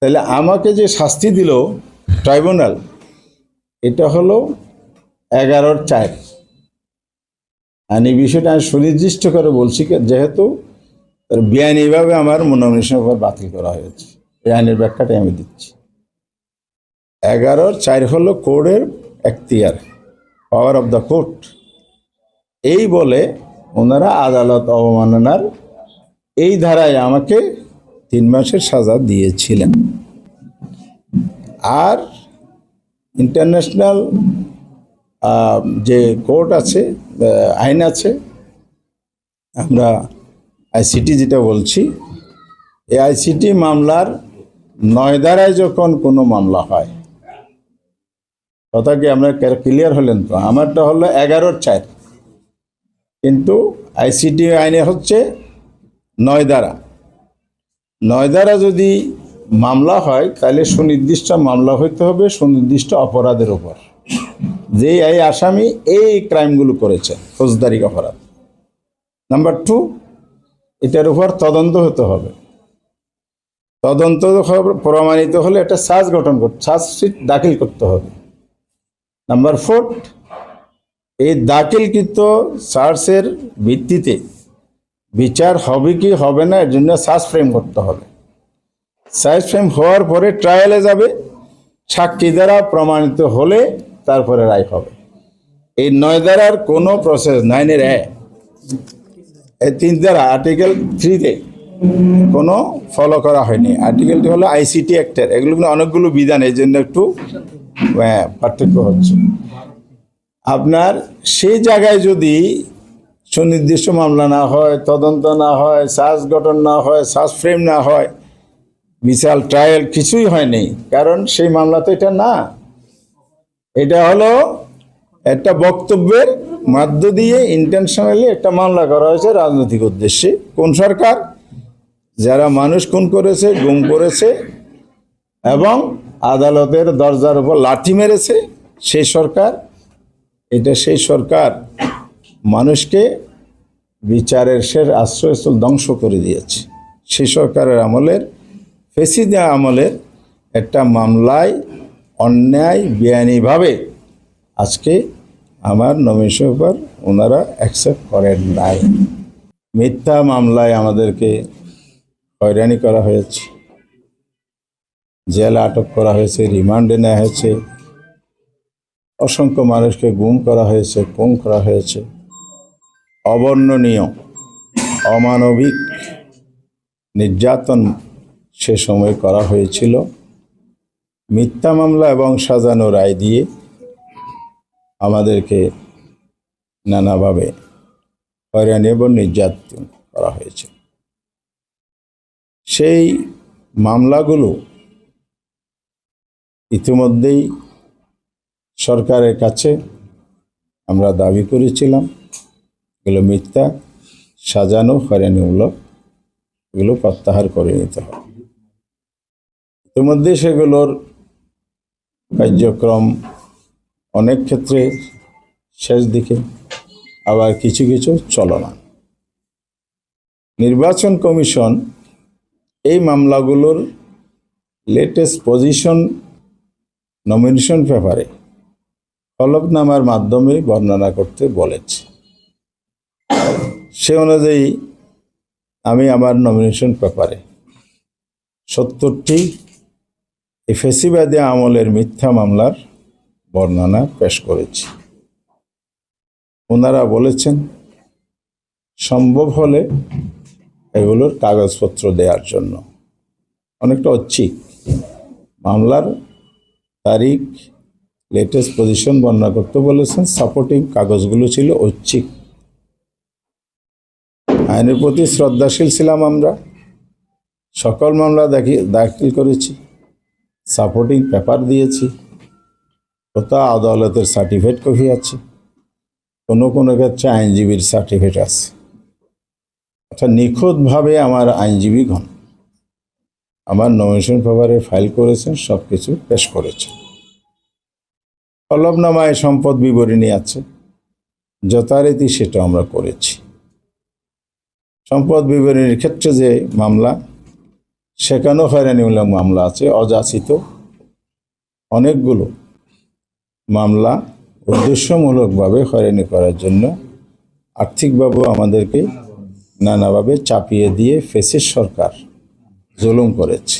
তাহলে আমাকে যে শাস্তি দিল ট্রাইব্যুনাল, এটা হলো 11/4। আর এই বিষয়টা আমি সুনির্দিষ্ট করে বলছি, যেহেতু বেআইনিভাবে আমার নমিনেশন বাতিল করা হয়েছে। এই আইনের ব্যাখ্যাটাই আমি দিচ্ছি। 11/4 হলো কোর্টের এখতিয়ার, পাওয়ার অফ দ্য কোর্ট। এই বলে ওনারা আদালত অবমাননার এই ধারায় আমাকে 3 মাসের সাজা দিয়েছিলেন। আর ইন্টারন্যাশনাল যে কোর্ট আছে, আইন আছে, আমরা আইসিটি যেটা বলছি, এই আইসিটি মামলার 9 ধারায় যখন কোনো মামলা হয়, কথা কি আমরা ক্লিয়ার হলেন তো? আমারটা হলো 11/4, কিন্তু আইসিটি আইনে হচ্ছে 9 ধারা। 9 ধারা যদি মামলা হয়, তাহলে সুনির্দিষ্ট মামলা হইতে হবে সুনির্দিষ্ট অপরাধের উপর, যে এই আসামি এই ক্রাইমগুলো করেছে, ফৌজদারি অপরাধ। নাম্বার 2, এটার উপর তদন্ত হতে হবে। তদন্ত প্রমাণিত হলে একটা চার্জশিট দাখিল করতে হবে। নাম্বার 4, এই দাখিলকৃত চার্জের ভিত্তিতে বিচার হবে কি হবে না, এর জন্য চার্জ ফ্রেম করতে হবে। চার্জ ফ্রেম হওয়ার পরে ট্রায়ালে যাবে, সাক্ষী দ্বারা প্রমাণিত হলে তারপরে রায় হবে। এই 9 ধারার কোনো প্রসেস 9-এর এই 3 ধারা আর্টিকেল 3-তে কোনো ফলো করা হয়নি। আর্টিকেলটি হলো আইসিটি অ্যাক্টের, এগুলো কিন্তু অনেকগুলো বিধান, এই জন্য একটু পার্থক্য হচ্ছে। আপনার সেই জায়গায় যদি সুনির্দিষ্ট মামলা না হয়, তদন্ত না হয়, চার্জ গঠন না হয়, চার্জ ফ্রেম না হয়, বিচার ট্রায়াল কিছুই হয়নি, কারণ সেই মামলা তো এটা না। এটা হলো একটা বক্তব্যের মধ্য দিয়ে ইন্টেনশনালি একটা মামলা করা হয়েছে রাজনৈতিক উদ্দেশ্যে। কোন সরকার? যারা মানুষ খুন করেছে, গুম করেছে এবং আদালতের দরজার উপর লাঠি মেরেছে, সেই সরকার। এটা সেই সরকার মানুষকে বিচারের শেষ আশ্রয়স্থল ধ্বংস করে দিয়েছে। সেই সরকারের আমলের, ফেসিদা আমলের একটা মামলায় অন্যায় বেআইনিভাবে আজকে আমার নমিনেশনের উপর ওনারা অ্যাকসেপ্ট করেন নাই। মিথ্যা মামলায় আমাদেরকে হয়রানি করা হয়েছে, জেলে আটক করা হয়েছে, রিমান্ডে নেওয়া হয়েছে, অসংখ্য মানুষকে গুম করা হয়েছে, খুন করা হয়েছে। অবর্ণনীয় অমানবিক নির্যাতন সে সময় করা হয়েছিল। মিথ্যা মামলা এবং সাজানো রায় দিয়ে আমাদেরকে নানাভাবে হয়রানি এবং নির্যাতন করা হয়েছে। সেই মামলাগুলো ইতিমধ্যেই সরকারের কাছে আমরা দাবি করেছিলাম, এগুলো মিথ্যা, সাজানো, হয়রানিমূলক, এগুলো প্রত্যাহার করে নিতে হবে। ইতিমধ্যে সেগুলোর কার্যক্রম অনেক ক্ষেত্রে শেষ দিকে, আবার কিছু কিছু চলমান। নির্বাচন কমিশন এই মামলাগুলোর লেটেস্ট পজিশন নমিনেশন পেপারে হলফনামার মাধ্যমে বর্ণনা করতে বলেছে। সে অনুযায়ী আমি আমার নমিনেশন পেপারে 70টি ফ্যাসিবাদী আমলের মিথ্যা মামলার বর্ণনা পেশ করেছি। ওনারা বলেছেন সম্ভব হলে এগুলোর কাগজপত্র দেওয়ার জন্য। অনেকটা ঐচ্ছিক, মামলার তারিখ, লেটেস্ট পজিশন বর্ণনা করতে বলেছেন। সাপোর্টিং কাগজগুলো ছিল ঐচ্ছিক। আইনের প্রতি শ্রদ্ধাশীল ছিলাম আমরা, সকল মামলা দাখিল করেছি, সাপোর্টিং পেপার দিয়েছি, কোথাও আদালতের সার্টিফিকেট কপি আছে, কোনো কোনো ক্ষেত্রে আইনজীবীর সার্টিফিকেট আছে। অর্থাৎ নিখুঁতভাবে আমার আইনজীবীগণ আমার নমিনেশন পেপারে ফাইল করেছেন, সব কিছু পেশ করেছেন। হলফনামায় সম্পদ বিবরণী আছে, যথারীতি সেটা আমরা করেছি। সম্পদ বিবরণীর ক্ষেত্রে যে মামলা, সেখানেও হয়রানিমূলক মামলা আছে, অযাচিত অনেকগুলো মামলা উদ্দেশ্যমূলকভাবে হয়রানি করার জন্য আর্থিকভাবেও আমাদেরকে নানাভাবে চাপিয়ে দিয়ে ফ্যাসিস্ট সরকার জুলুম করেছে।